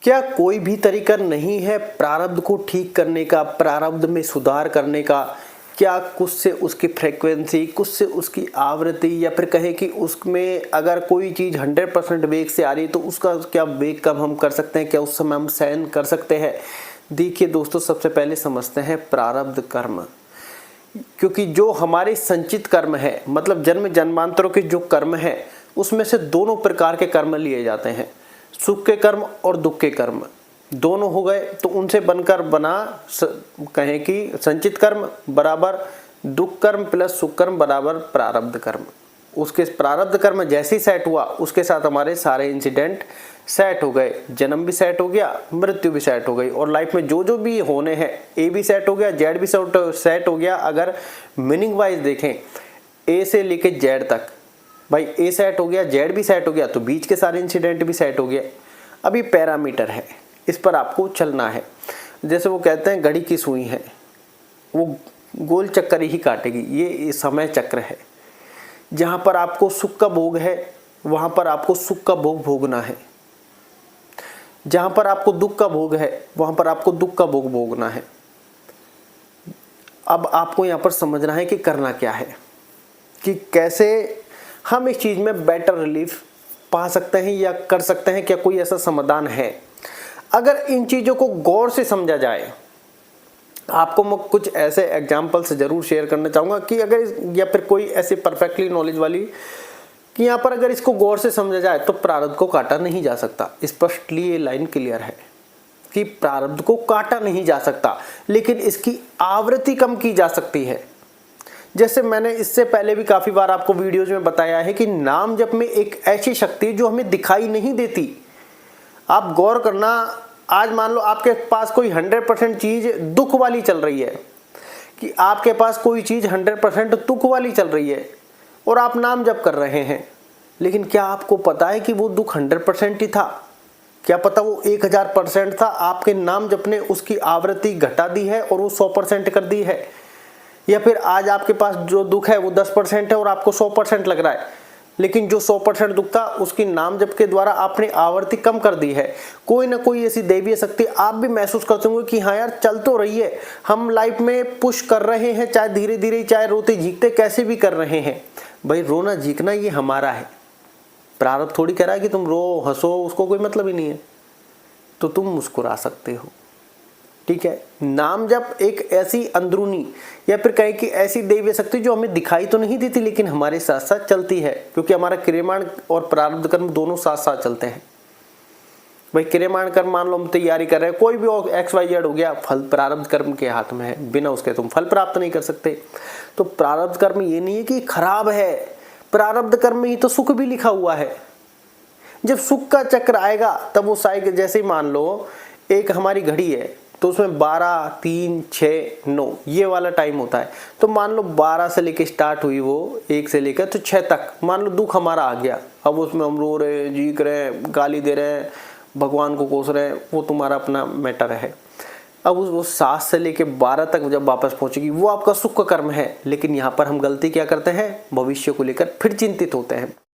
क्या कोई भी तरीका नहीं है प्रारब्ध को ठीक करने का, प्रारब्ध में सुधार करने का? क्या कुछ से उसकी फ्रीक्वेंसी, कुछ से उसकी आवृत्ति, या फिर कहें कि उसमें अगर कोई चीज़ 100% वेग से आ रही है तो उसका क्या वेग कम हम कर सकते हैं? क्या उस समय हम सहन कर सकते हैं? देखिए दोस्तों, सबसे पहले समझते हैं प्रारब्ध कर्म। क्योंकि जो हमारे संचित कर्म है, मतलब जन्म जन्मांतरों के जो कर्म है, उसमें से दोनों प्रकार के कर्म लिए जाते हैं, सुख के कर्म और दुख के कर्म दोनों हो गए। तो उनसे बनकर बना कहें कि संचित कर्म बराबर दुख कर्म प्लस सुख कर्म बराबर प्रारब्ध कर्म। उसके प्रारब्ध कर्म जैसे ही सेट हुआ, उसके साथ हमारे सारे इंसिडेंट सेट हो गए। जन्म भी सेट हो गया, मृत्यु भी सेट हो गई, और लाइफ में जो जो भी होने हैं, ए भी सेट हो गया, जेड भी सेट हो गया। अगर मीनिंग वाइज देखें, ए से लेके जेड तक, भाई ए सेट हो गया, जेड भी सेट हो गया, तो बीच के सारे इंसिडेंट भी सेट हो गया। अभी पैरामीटर है, इस पर आपको चलना है। जैसे वो कहते हैं घड़ी की सुई है, वो गोल चक्कर ही काटेगी। ये समय चक्र है। जहां पर आपको सुख का भोग है, वहां पर आपको सुख का भोग भोगना है। जहां पर आपको दुख का भोग है, वहां पर आपको दुख का भोग भोगना है। अब आपको यहां पर समझना है कि करना क्या है, कि कैसे हम इस चीज में बेटर रिलीफ पा सकते हैं या कर सकते हैं। क्या कोई ऐसा समाधान है? अगर इन चीजों को गौर से समझा जाए, आपको मैं कुछ ऐसे एग्जाम्पल्स जरूर शेयर करना चाहूंगा कि अगर, या फिर कोई ऐसी परफेक्टली नॉलेज वाली, कि यहाँ पर अगर इसको गौर से समझा जाए तो प्रारब्ध को काटा नहीं जा सकता। स्पष्टली ये लाइन क्लियर है कि प्रारब्ध को काटा नहीं जा सकता, लेकिन इसकी आवृत्ति कम की जा सकती है। जैसे मैंने इससे पहले भी काफी बार आपको वीडियोज में बताया है कि नाम जप में एक ऐसी शक्ति है जो हमें दिखाई नहीं देती। आप गौर करना, आज मान लो आपके पास कोई 100% चीज दुख वाली चल रही है, कि आपके पास कोई चीज 100% दुख वाली चल रही है और आप नाम जप कर रहे हैं, लेकिन क्या आपको पता है कि वो दुख 100% ही था? क्या पता वो 1000% था? आपके नाम जप ने उसकी आवृत्ति घटा दी है और वो 100% कर दी है। या फिर आज आपके पास जो दुख है वो 10% है और आपको 100% लग रहा है, लेकिन जो 100% दुख था उसकी नाम जप के द्वारा आपने आवृत्ति कम कर दी है। कोई ना कोई ऐसी दैवीय शक्ति आप भी महसूस करते होंगे कि हाँ यार, चल तो रही है, हम लाइफ में पुश कर रहे हैं, चाहे धीरे धीरे, चाहे रोते झीकते, कैसे भी कर रहे हैं। भाई रोना झीकना ये हमारा है, प्रारब्ध थोड़ी कह रहा है कि तुम रो हंसो, उसको कोई मतलब ही नहीं है। तो तुम मुस्कुरा सकते हो, ठीक है। नाम जप एक ऐसी अंदरूनी, या फिर कहें कि ऐसी दैवीय शक्ति जो हमें दिखाई तो नहीं देती, लेकिन हमारे साथ साथ चलती है, क्योंकि हमारा क्रियमाण और प्रारब्ध कर्म दोनों साथ साथ चलते हैं। भाई क्रियमाण कर्म मान लो हम तैयारी कर रहे हैं, कोई भी XYZ हो गया, फल प्रारब्ध कर्म के हाथ में है, बिना उसके तुम फल प्राप्त नहीं कर सकते। तो प्रारब्ध कर्म ये नहीं है कि खराब है, प्रारब्ध कर्म में ही तो सुख भी लिखा हुआ है। जब सुख का चक्र आएगा तब वो साइकिल, जैसे ही मान लो एक हमारी घड़ी है, तो उसमें 12, 3, 6, 9 ये वाला टाइम होता है। तो मान लो 12 से लेके स्टार्ट हुई वो, 1 से लेकर तो 6 तक, मान लो दुख हमारा आ गया। अब उसमें हम रो रहे हैं, चीख रहे हैं, गाली दे रहे हैं, भगवान को कोस रहे हैं, वो तुम्हारा अपना मैटर है। अब वो 7 से लेके 12 तक जब वापस पहुंचेगी, वो आपका सुख का कर्म है। लेकिन यहाँ पर हम गलती क्या करते हैं? भविष्य को लेकर फिर चिंतित होते हैं।